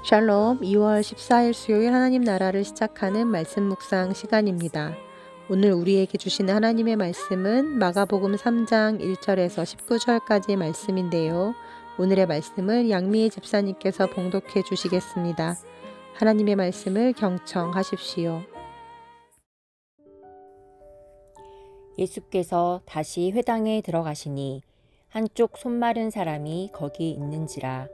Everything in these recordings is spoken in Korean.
샬롬 2월 14일 수요일 하나님 나라를 시작하는 말씀 묵상 시간입니다. 오늘 우리에게 주시는 하나님의 말씀은 마가복음 3장 1절에서 19절까지의 말씀인데요. 오늘의 말씀을 양미희 집사님께서 봉독해 주시겠습니다. 하나님의 말씀을 경청하십시오. 예수께서 다시 회당에 들어가시니 한쪽 손 마른 사람이 거기 있는지라.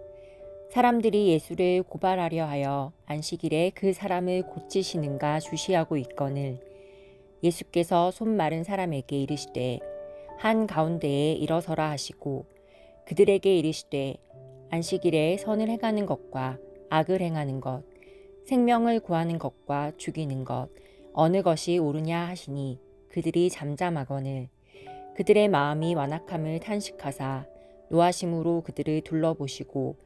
사람들이 예수를 고발하려 하여 안식일에 그 사람을 고치시는가 주시하고 있거늘 예수께서 손 마른 사람에게 이르시되 한 가운데에 일어서라 하시고 그들에게 이르시되 안식일에 선을 행하는 것과 악을 행하는 것 생명을 구하는 것과 죽이는 것 어느 것이 옳으냐 하시니 그들이 잠잠하거늘 그들의 마음이 완악함을 탄식하사 노하심으로 그들을 둘러보시고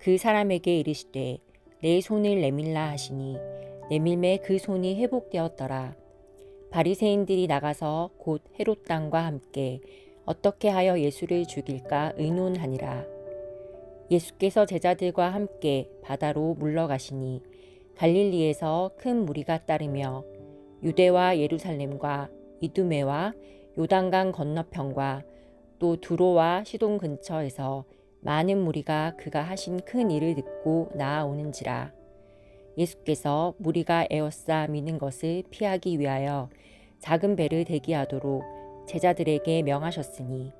그 사람에게 이르시되 내 손을 내밀라 하시니 내밀매 그 손이 회복되었더라. 바리새인들이 나가서 곧 헤롯 당과 함께 어떻게 하여 예수를 죽일까 의논하니라. 예수께서 제자들과 함께 바다로 물러가시니 갈릴리에서 큰 무리가 따르며 유대와 예루살렘과 이두메와 요단강 건너편과 또 두로와 시돈 근처에서 많은 무리가 그가 하신 큰 일을 듣고 나아오는지라. 예수께서 무리가 에워싸 미는 것을 피하기 위하여 작은 배를 대기하도록 제자들에게 명하셨으니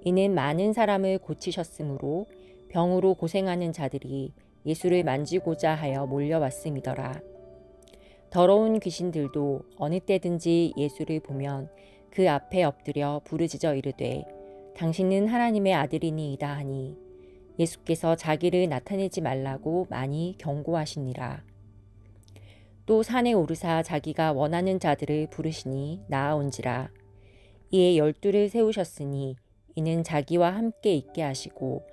이는 많은 사람을 고치셨으므로 병으로 고생하는 자들이 예수를 만지고자 하여 몰려왔음이더라. 더러운 귀신들도 어느 때든지 예수를 보면 그 앞에 엎드려 부르짖어 이르되 당신은 하나님의 아들이니이다 하니 예수께서 자기를 나타내지 말라고 많이 경고하시니라. 또 산에 오르사 자기가 원하는 자들을 부르시니 나아온지라. 이에 12를 세우셨으니 이는 자기와 함께 있게 하시고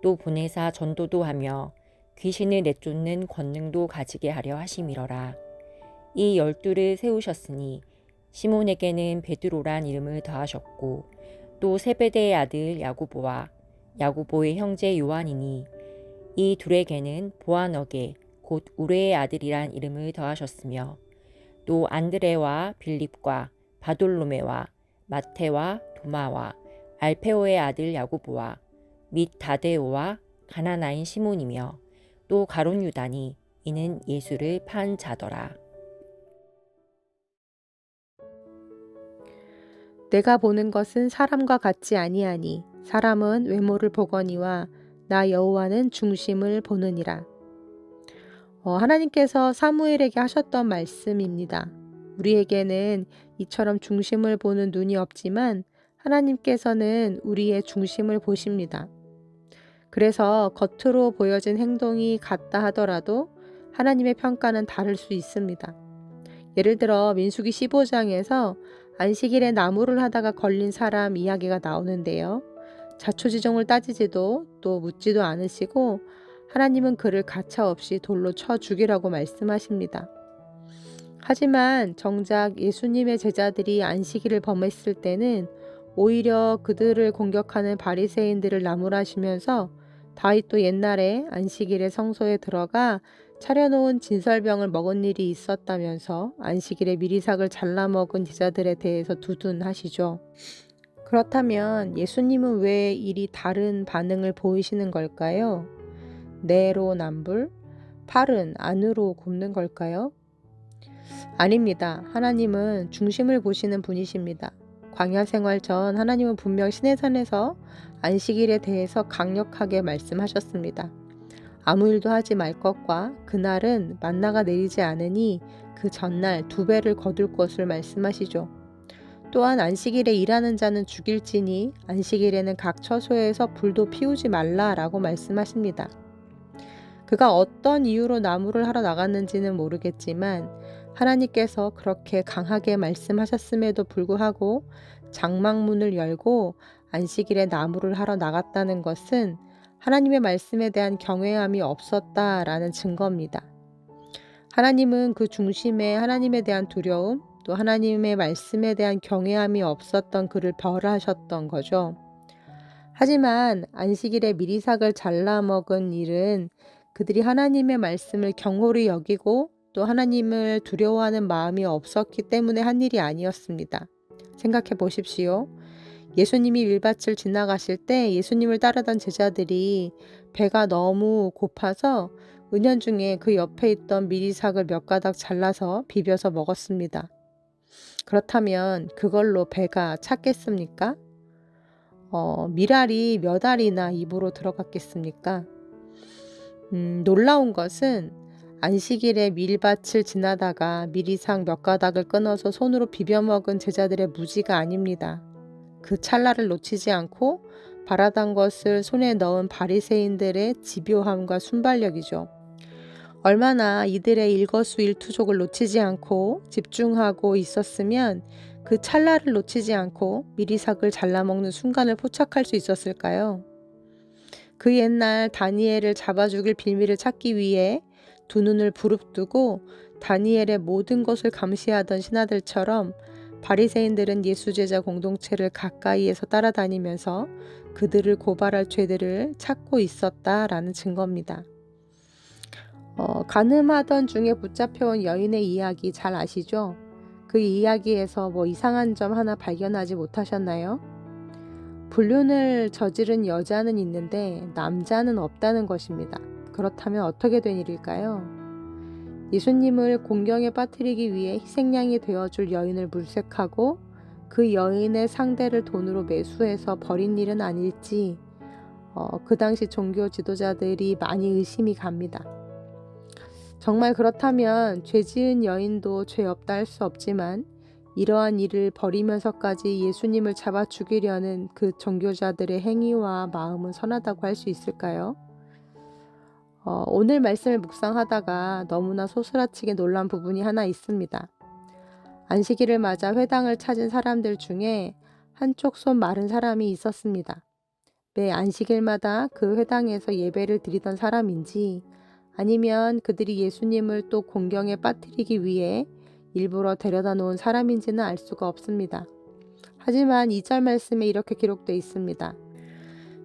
또 보내사 전도도 하며 귀신을 내쫓는 권능도 가지게 하려 하심이러라. 이 12를 세우셨으니 시몬에게는 베드로란 이름을 더하셨고 또 세베대의 아들 야고보와 야고보의 형제 요한이니 이 둘에게는 보아너게 곧 우레의 아들이란 이름을 더하셨으며 또 안드레와 빌립과 바돌로메와 마테와 도마와 알페오의 아들 야고보와 및 다데오와 가나나인 시몬이며 또 가룟 유다니 이는 예수를 판 자더라. 내가 보는 것은 사람과 같지 아니하니 사람은 외모를 보거니와 나 여호와는 중심을 보느니라. 하나님께서 사무엘에게 하셨던 말씀입니다. 우리에게는 이처럼 중심을 보는 눈이 없지만 하나님께서는 우리의 중심을 보십니다. 그래서 겉으로 보여진 행동이 같다 하더라도 하나님의 평가는 다를 수 있습니다. 예를 들어 민수기 15장에서 안식일에 나무를 하다가 걸린 사람 이야기가 나오는데요. 자초지종을 따지지도 또 묻지도 않으시고 하나님은 그를 가차없이 돌로 쳐 죽이라고 말씀하십니다. 하지만 정작 예수님의 제자들이 안식일을 범했을 때는 오히려 그들을 공격하는 바리새인들을 나무라시면서 다윗도 옛날에 안식일에 성소에 들어가 차려놓은 진설병을 먹은 일이 있었다면서 안식일에 미리삭을 잘라 먹은 제자들에 대해서 두둔하시죠. 그렇다면 예수님은 왜 이리 다른 반응을 보이시는 걸까요? 내로남불, 팔은 안으로 굽는 걸까요? 아닙니다. 하나님은 중심을 보시는 분이십니다. 광야 생활 전 하나님은 분명 시내산에서 안식일에 대해서 강력하게 말씀하셨습니다. 아무 일도 하지 말 것과 그날은 만나가 내리지 않으니 그 전날 2배를 거둘 것을 말씀하시죠. 또한 안식일에 일하는 자는 죽일지니 안식일에는 각 처소에서 불도 피우지 말라라고 말씀하십니다. 그가 어떤 이유로 나무를 하러 나갔는지는 모르겠지만 하나님께서 그렇게 강하게 말씀하셨음에도 불구하고 장막문을 열고 안식일에 나무를 하러 나갔다는 것은 하나님의 말씀에 대한 경외함이 없었다라는 증거입니다. 하나님은 그 중심에 하나님에 대한 두려움, 또 하나님의 말씀에 대한 경외함이 없었던 그를 벌하셨던 거죠. 하지만 안식일에 미리삭을 잘라 먹은 일은 그들이 하나님의 말씀을 경홀히 여기고 또 하나님을 두려워하는 마음이 없었기 때문에 한 일이 아니었습니다. 생각해 보십시오. 예수님이 밀밭을 지나가실 때 예수님을 따르던 제자들이 배가 너무 고파서 은연중에 그 옆에 있던 미리삭을 몇 가닥 잘라서 비벼서 먹었습니다. 그렇다면 그걸로 배가 찼겠습니까? 미랄이 몇 알이나 입으로 들어갔겠습니까? 놀라운 것은 안식일에 밀밭을 지나다가 미리삭 몇 가닥을 끊어서 손으로 비벼 먹은 제자들의 무지가 아닙니다. 그 찰나를 놓치지 않고 바라던 것을 손에 넣은 바리새인들의 집요함과 순발력이죠. 얼마나 이들의 일거수일투족을 놓치지 않고 집중하고 있었으면 그 찰나를 놓치지 않고 미리삭을 잘라먹는 순간을 포착할 수 있었을까요? 그 옛날 다니엘을 잡아 죽일 빌미를 찾기 위해 두 눈을 부릅뜨고 다니엘의 모든 것을 감시하던 신하들처럼 바리새인들은 예수 제자 공동체를 가까이에서 따라다니면서 그들을 고발할 죄들을 찾고 있었다라는 증거입니다. 가늠하던 중에 붙잡혀온 여인의 이야기 잘 아시죠? 그 이야기에서 뭐 이상한 점 하나 발견하지 못하셨나요? 불륜을 저지른 여자는 있는데 남자는 없다는 것입니다. 그렇다면 어떻게 된 일일까요? 예수님을 공경에 빠뜨리기 위해 희생양이 되어줄 여인을 물색하고 그 여인의 상대를 돈으로 매수해서 버린 일은 아닐지 그 당시 종교 지도자들이 많이 의심이 갑니다. 정말 그렇다면 죄 지은 여인도 죄 없다 할 수 없지만 이러한 일을 벌이면서까지 예수님을 잡아 죽이려는 그 종교자들의 행위와 마음은 선하다고 할 수 있을까요? 오늘 말씀을 묵상하다가 너무나 소스라치게 놀란 부분이 하나 있습니다. 안식일을 맞아 회당을 찾은 사람들 중에 한쪽 손 마른 사람이 있었습니다. 매 안식일마다 그 회당에서 예배를 드리던 사람인지 아니면 그들이 예수님을 또 공경에 빠뜨리기 위해 일부러 데려다 놓은 사람인지는 알 수가 없습니다. 하지만 2절 말씀에 이렇게 기록되어 있습니다.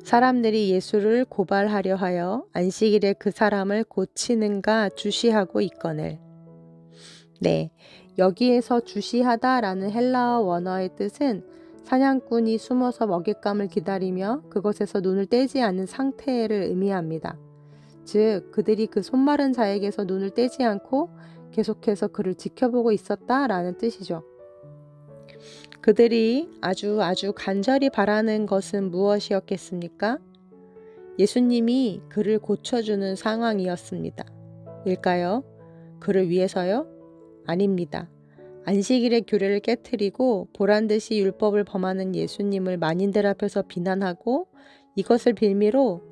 사람들이 예수를 고발하려 하여 안식일에 그 사람을 고치는가 주시하고 있거늘. 네, 여기에서 주시하다라는 헬라어 원어의 뜻은 사냥꾼이 숨어서 먹잇감을 기다리며 그것에서 눈을 떼지 않는 상태를 의미합니다. 즉, 그들이 그 손마른 자에게서 눈을 떼지 않고 계속해서 그를 지켜보고 있었다라는 뜻이죠. 그들이 아주 간절히 바라는 것은 무엇이었겠습니까? 예수님이 그를 고쳐주는 상황이었습니다. 일까요? 그를 위해서요? 아닙니다. 안식일의 규례를 깨트리고 보란듯이 율법을 범하는 예수님을 만인들 앞에서 비난하고 이것을 빌미로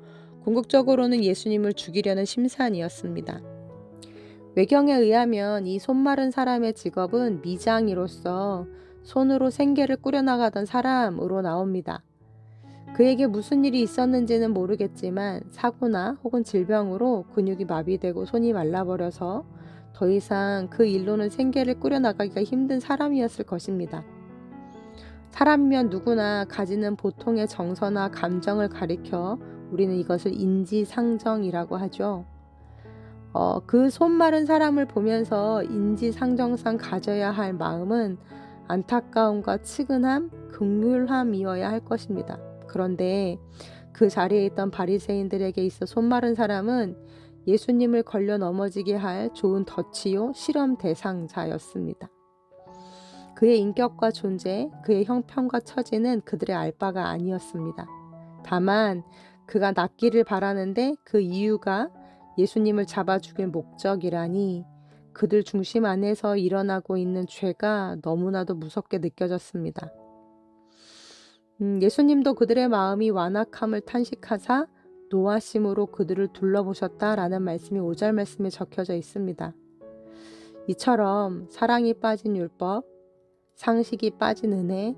궁극적으로는 예수님을 죽이려는 심산이었습니다. 외경에 의하면 이 손마른 사람의 직업은 미장이로서 손으로 생계를 꾸려나가던 사람으로 나옵니다. 그에게 무슨 일이 있었는지는 모르겠지만 사고나 혹은 질병으로 근육이 마비되고 손이 말라버려서 더 이상 그 일로는 생계를 꾸려나가기가 힘든 사람이었을 것입니다. 사람이면 누구나 가지는 보통의 정서나 감정을 가리켜 우리는 이것을 인지상정이라고 하죠. 그 손마른 사람을 보면서 인지상정상 가져야 할 마음은 안타까움과 측은함, 긍휼함이어야 할 것입니다. 그런데 그 자리에 있던 바리새인들에게 있어 손마른 사람은 예수님을 걸려 넘어지게 할 좋은 덫이요 실험 대상자였습니다. 그의 인격과 존재, 그의 형편과 처지는 그들의 알 바가 아니었습니다. 다만 그가 낫기를 바라는데 그 이유가 예수님을 잡아 죽일 목적이라니 그들 중심 안에서 일어나고 있는 죄가 너무나도 무섭게 느껴졌습니다. 예수님도 그들의 마음이 완악함을 탄식하사 노하심으로 그들을 둘러보셨다라는 말씀이 5절 말씀에 적혀져 있습니다. 이처럼 사랑이 빠진 율법, 상식이 빠진 은혜,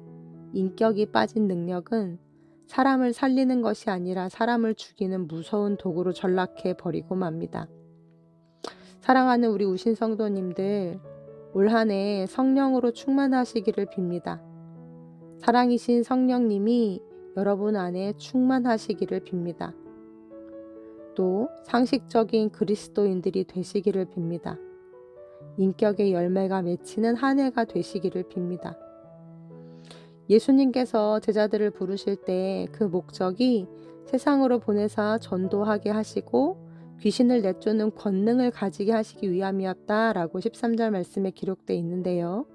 인격이 빠진 능력은 사람을 살리는 것이 아니라 사람을 죽이는 무서운 도구로 전락해 버리고 맙니다. 사랑하는 우리 우신 성도님들, 올 한 해 성령으로 충만하시기를 빕니다. 사랑이신 성령님이 여러분 안에 충만하시기를 빕니다. 또 상식적인 그리스도인들이 되시기를 빕니다. 인격의 열매가 맺히는 한 해가 되시기를 빕니다. 예수님께서 제자들을 부르실 때 그 목적이 세상으로 보내사 전도하게 하시고 귀신을 내쫓는 권능을 가지게 하시기 위함이었다라고 13절 말씀에 기록되어 있는데요.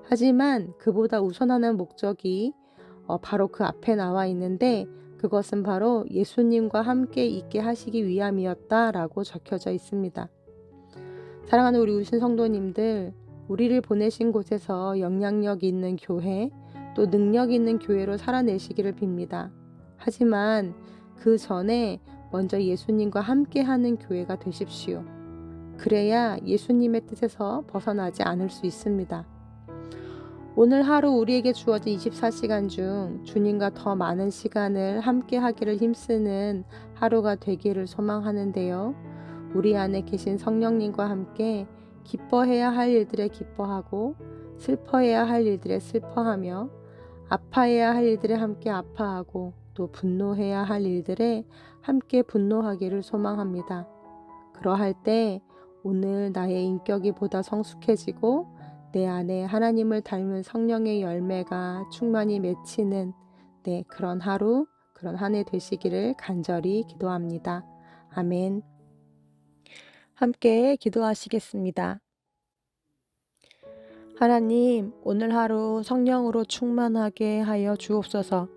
하지만 그보다 우선하는 목적이 바로 그 앞에 나와 있는데 그것은 바로 예수님과 함께 있게 하시기 위함이었다라고 적혀져 있습니다. 사랑하는 우리 우신 성도님들, 우리를 보내신 곳에서 영향력 있는 교회, 또 능력 있는 교회로 살아내시기를 빕니다. 하지만 그 전에 먼저 예수님과 함께하는 교회가 되십시오. 그래야 예수님의 뜻에서 벗어나지 않을 수 있습니다. 오늘 하루 우리에게 주어진 24시간 중 주님과 더 많은 시간을 함께하기를 힘쓰는 하루가 되기를 소망하는데요. 우리 안에 계신 성령님과 함께 기뻐해야 할 일들에 기뻐하고 슬퍼해야 할 일들에 슬퍼하며 아파해야 할 일들에 함께 아파하고 또 분노해야 할 일들에 함께 분노하기를 소망합니다. 그러할 때 오늘 나의 인격이 보다 성숙해지고 내 안에 하나님을 닮은 성령의 열매가 충만히 맺히는 그런 하루, 그런 한 해 되시기를 간절히 기도합니다. 아멘. 함께 기도하시겠습니다. 하나님, 오늘 하루 성령으로 충만하게 하여 주옵소서.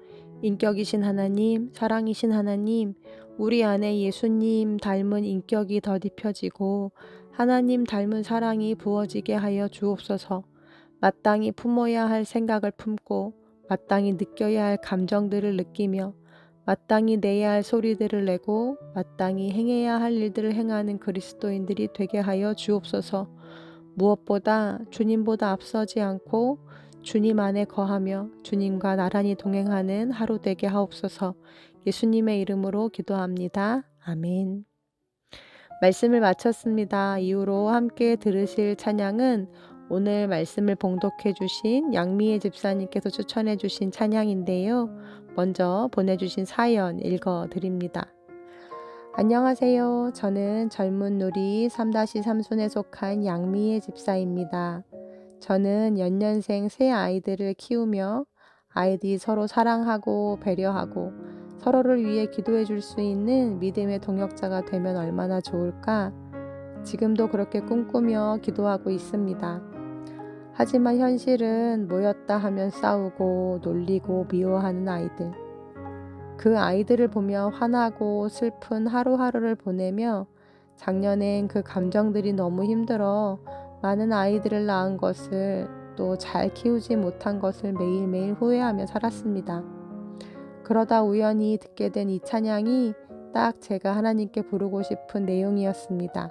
인격이신 하나님, 사랑이신 하나님, 우리 안에 예수님 닮은 인격이 더딥혀지고 하나님 닮은 사랑이 부어지게 하여 주옵소서. 마땅히 품어야 할 생각을 품고 마땅히 느껴야 할 감정들을 느끼며 마땅히 내야 할 소리들을 내고 마땅히 행해야 할 일들을 행하는 그리스도인들이 되게 하여 주옵소서. 무엇보다 주님보다 앞서지 않고 주님 안에 거하며 주님과 나란히 동행하는 하루 되게 하옵소서. 예수님의 이름으로 기도합니다. 아멘. 말씀을 마쳤습니다. 이후로 함께 들으실 찬양은 오늘 말씀을 봉독해 주신 양미애 집사님께서 추천해 주신 찬양인데요. 먼저 보내주신 사연 읽어드립니다. 안녕하세요. 저는 젊은 누리 3-3순에 속한 양미애 집사입니다. 저는 연년생 세 아이들을 키우며 아이들이 서로 사랑하고 배려하고 서로를 위해 기도해 줄 수 있는 믿음의 동역자가 되면 얼마나 좋을까? 지금도 그렇게 꿈꾸며 기도하고 있습니다. 하지만 현실은 모였다 하면 싸우고 놀리고 미워하는 아이들. 그 아이들을 보며 화나고 슬픈 하루하루를 보내며 작년엔 그 감정들이 너무 힘들어 많은 아이들을 낳은 것을 또 잘 키우지 못한 것을 매일매일 후회하며 살았습니다. 그러다 우연히 듣게 된 이 찬양이 딱 제가 하나님께 부르고 싶은 내용이었습니다.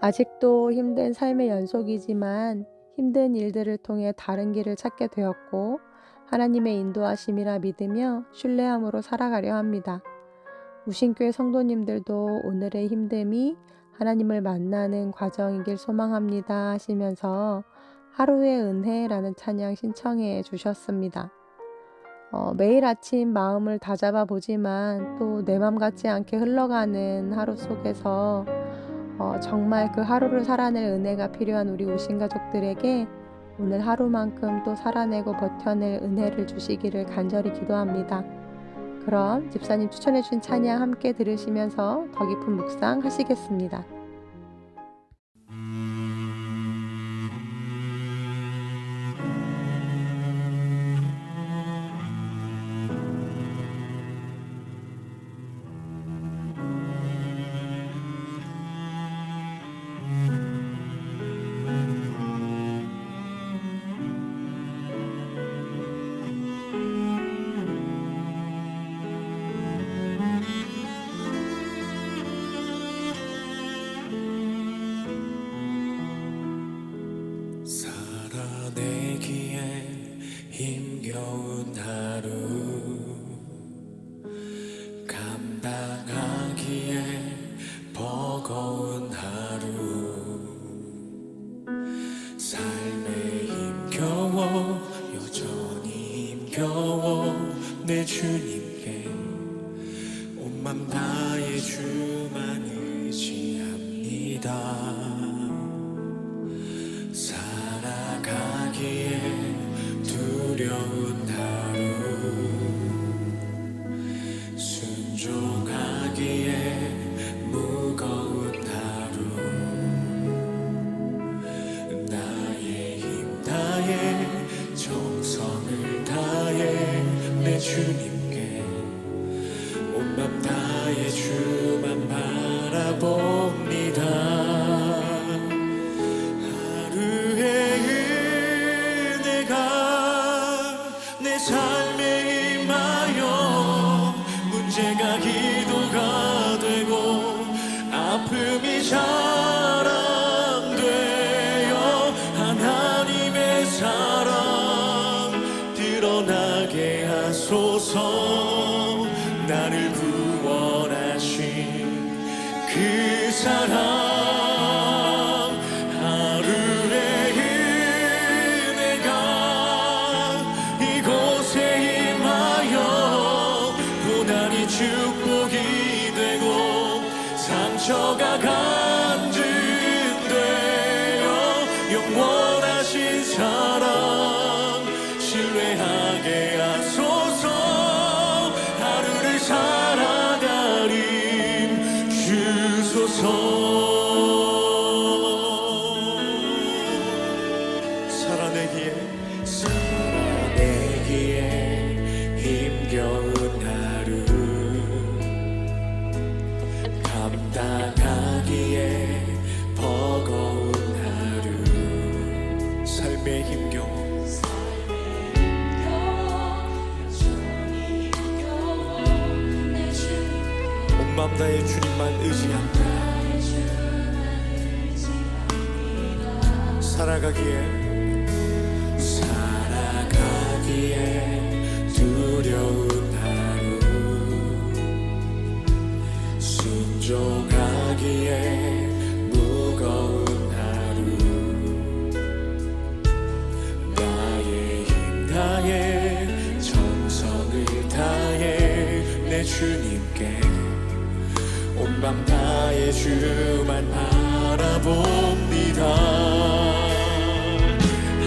아직도 힘든 삶의 연속이지만 힘든 일들을 통해 다른 길을 찾게 되었고 하나님의 인도하심이라 믿으며 신뢰함으로 살아가려 합니다. 우신교회 성도님들도 오늘의 힘듦이 하나님을 만나는 과정이길 소망합니다 하시면서 하루의 은혜라는 찬양 신청해 주셨습니다. 매일 아침 마음을 다잡아 보지만 또 내 맘 같지 않게 흘러가는 하루 속에서 정말 그 하루를 살아낼 은혜가 필요한 우리 우신 가족들에게 오늘 하루만큼 또 살아내고 버텨낼 은혜를 주시기를 간절히 기도합니다. 그럼 집사님 추천해 주신 찬양 함께 들으시면서 더 깊은 묵상 하시겠습니다. 살아내기에 힘겨운 하루 감당하기에 버거운 하루 삶에 힘겨워 여전히 힘겨워 내 주님께 온 맘 다해 주 봅니다. 살아가기에 두려운 하루, 순종하기에 무거운 하루, 나의 힘 다해 정성을 다해 내 주님께 온 맘 다해 주만 바라봅니다. 하루의 은혜가 내 삶에 임하여 문제가 기도가 되고 아픔이 자랑되어 하나님의 사랑 드러나게 하소서. 나를 구원하신 그 사랑, 하루의 은혜가 이곳에 임하여 고난이 축복이 되고 상처가 간증되어 영원하신 사랑 신뢰하게 하소서. 하루를 살아가림 주소서. 살아내기에 힘겨운 하루, 감당하기에 버거운 하루, 삶의 힘겨움 온 맘 다해 주님만 의지합니다. 살아가기에 두려운 하루, 순종하기에 무거운 하루, 나의 힘 다해 정성을 다해 내 주님께 온 맘 다해 주만 바라봅니다.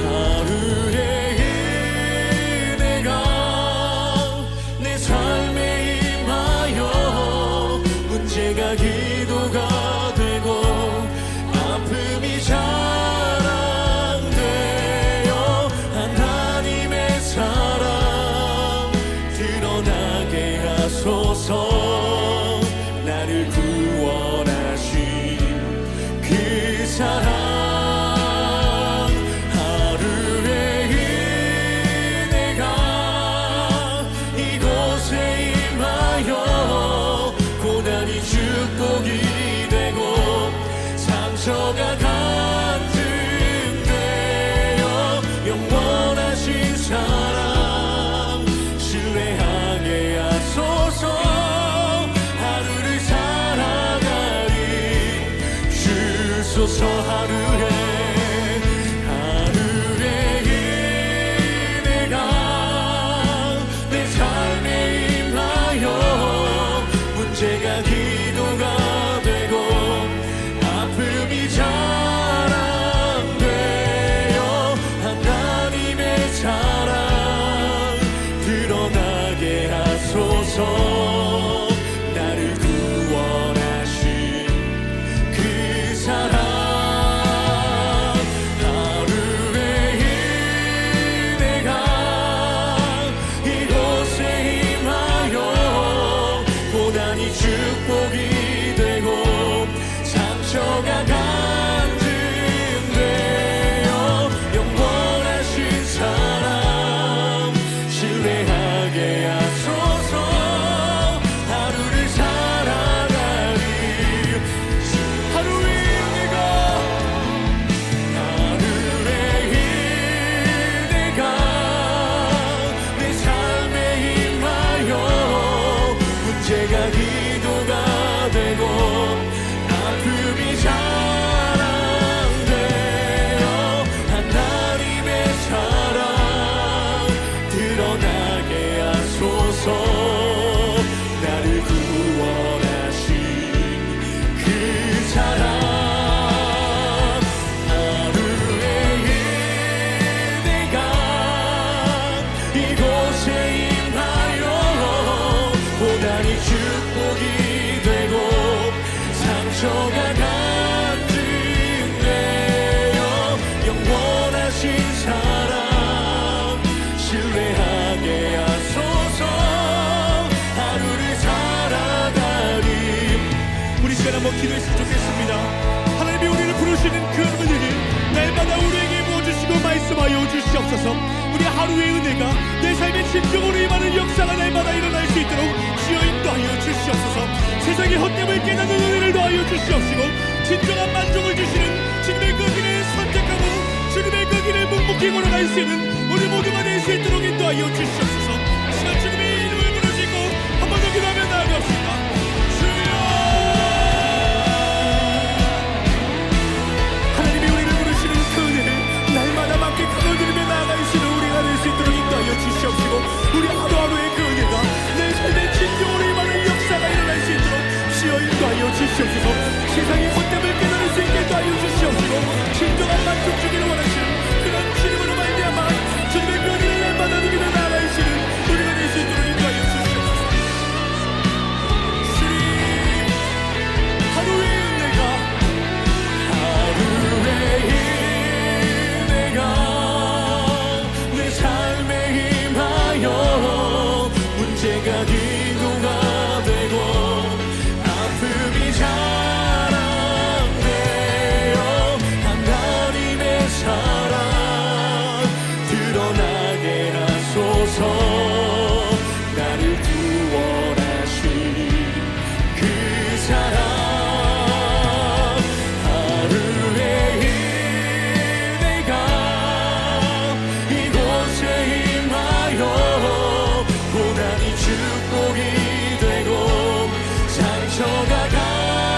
하루의 은혜가 내 삶에 임하여 문제가 기도가 되고 아픔이 자랑되어 하나님의 사랑 드러나게 하소서. 나를 구원하신 그 사랑, 하루의 은혜가 이곳에 임하여 고난이 축복이 되고 상처가 간증되어 영원하신 사랑 신뢰하게 하소서. 주소서. 하루의 은혜가 내 삶에 임하여 문제가 기도가 되고 아픔이 자랑되어 하나님의 사랑 드러나게 하소서. 나를 구원하신 그 사랑, 상처가 간직되어 영원하신 사랑 신뢰하게 하소서. 하루를 살아가리. 우리 시간 한번 기도했으면 좋겠습니다. 하나님이 우리를 부르시는 그 은혜를 날마다 우리에게 부어주시고 말씀하여 주시옵소서. 우리 하루의 은혜가 내 삶의 진정으로 임하는 역사가 날마다 일어날 수 있도록 주여 인도하여 주시옵소서. 세상의 헛됨을 깨닫는 은혜를 더하여 주시옵시고 진정한 만족을 주시는 주님의 그 길을 선택하고 주님의 그 길을 묵묵히 걸어갈 수 있는 우리 모두가 될 수 있도록 인도하여 주시옵소서. 시간 주님의 이름을 부르시고 한 번 더 기도하며 나아갑시다. 주여, 하나님이 우리를 부르시는 그 은혜를 날마다 만끽하고 누리며 나아가시는 우리가 될 수 있도록 인도하여 주시옵시고 우리 하루하루의 그 은혜가 내 삶의 진정으로 임하는 역사가 일어날 수 있도록 주여 인도하여 주시옵소서. 세상의 헛됨을 깨달을 수 있게 인도하여 주시옵시고 진정한 만족 주기를 원하시는 그런 주님으로 말미암아 주님의 그 은혜를 날마다 누리며 나아가시는 우리가 될 수 있도록 인도하여 주시옵소서. 주님, 하루의 은혜가 내 삶에 임하여 문제가 기도가 되고 아픔이 자랑되어 하나님의 사랑 드러나게 하소서. 나를 구원하신 그 사랑 하루의 은혜가 이곳에 임하여 고난이 축복이 되고 상처가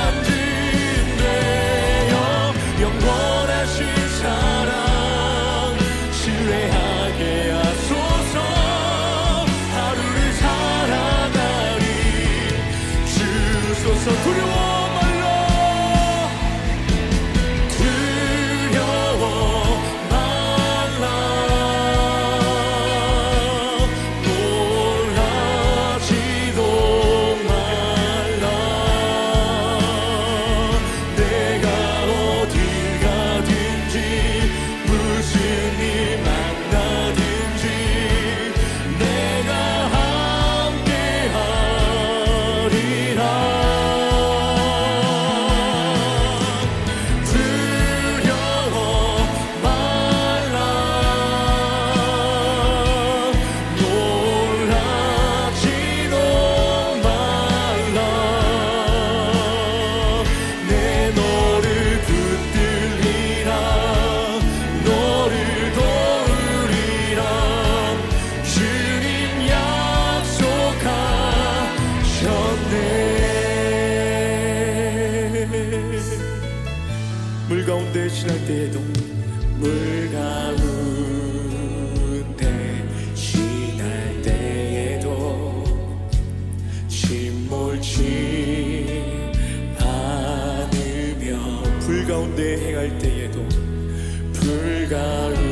간직되어 영원하신 사랑 신뢰하게 하소서. 하루를 살아가리. 주소서. 두려워 말라. 두려워 말라. 놀라지도 말라. 내가 어딜 가든지 무슨 일 만나든지 내가 함께하리라. 두려워 말라. 놀라지도 말라. 내 너를 붙들리라. 너를 도우리라. 주님 약속하셨네. 물 가운데 지날 때에도 물 가운데 지날 때에도 침몰치 않으며 불 가운데 행할 때에도 불 가운데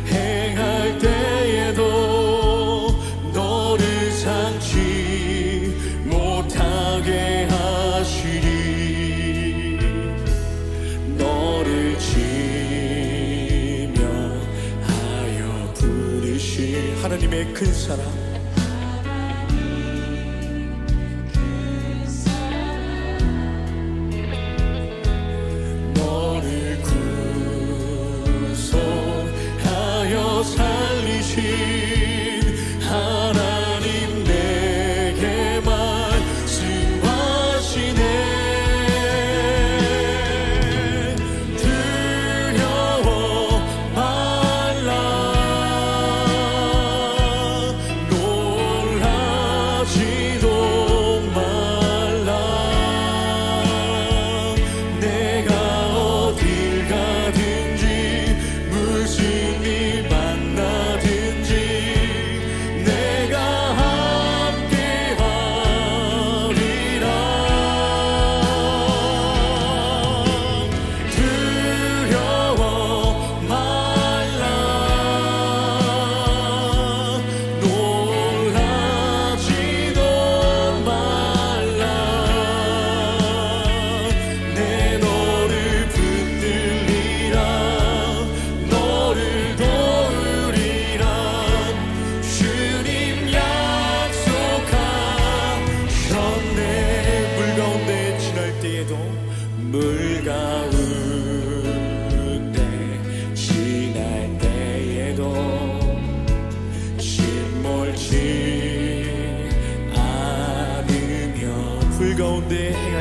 행할 때에도 너를 상치 못하게 하시리. 너를 지명하여 부르신 하나님의 큰 사랑 너를 구속하여 살리신 하나님 내게 말씀하시네. 두려워 말라.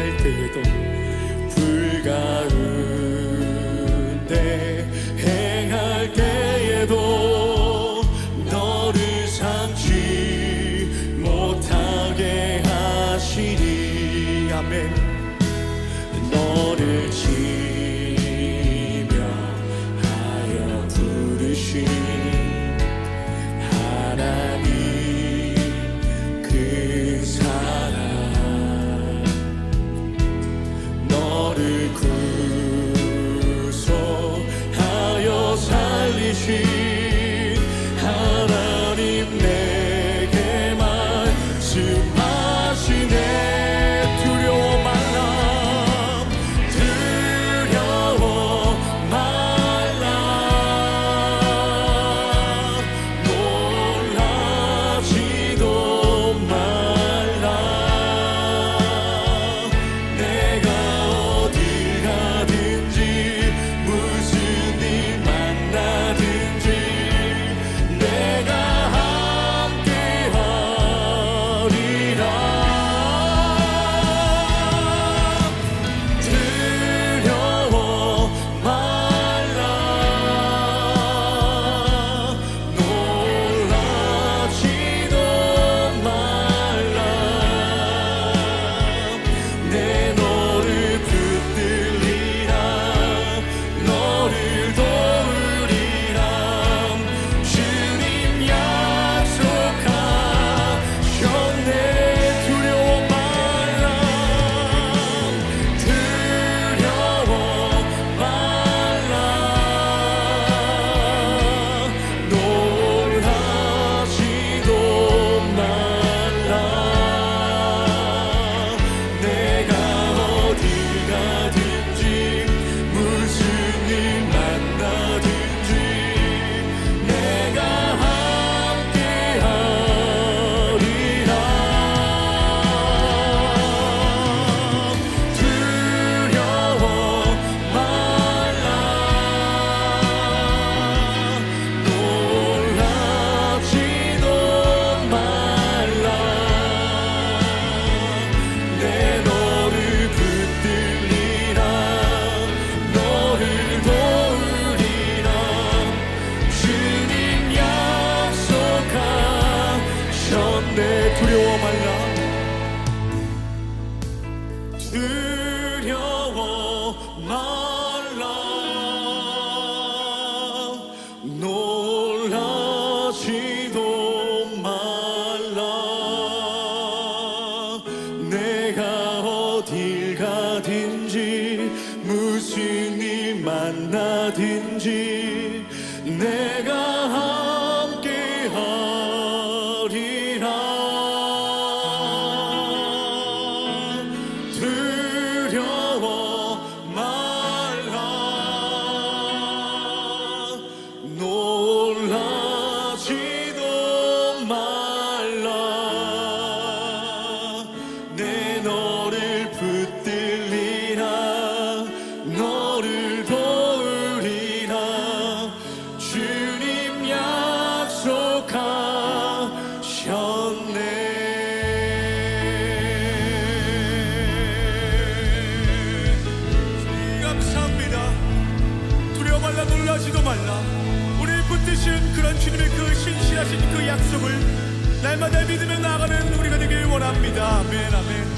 행할 때에도 불가운데 행할 때에도 너를 삼지 못하게 하시니 아멘. 너를 지명하여 부르신 하나님 그 사랑 너를 구속하여 살리신 하나님 내게 말씀하시네. 두려워 말라 두려워 말라 놀라지도 말라. 내가 어딜 가든지 무슨 일 만나든지 내가 함께하리라. 두려워 말라 놀라지도 말라. 내 너를 붙들리라 너를 도우리라. 주님 약속하셨네. 두려워 말라 두려워 말라 놀라지도 말라. 내가 어딜 가든지 무슨 일 만나든지 내가 함께하리라. 두려워 말라 놀라지도 말라. 내 너를 붙들리라 너를 도우리라. 주님 약속하셨네. 두려워 말라 두려워 말라 놀라지도 말라. 내가 어딜 가든지 무슨 일 만나든지 내가 함께하리라. 두려워 말라 놀라지도 말라. 내 너를 붙들리라 너를 도우리라. 주님 약속하셨네. 감사합니다. 두려워 말라 놀라지도 말라. 우리를 붙드신 그런 주님의 그 신실하신 그 약속을 날마다 믿으며 나아가는 우리가 되길 원합니다. 아멘 아멘.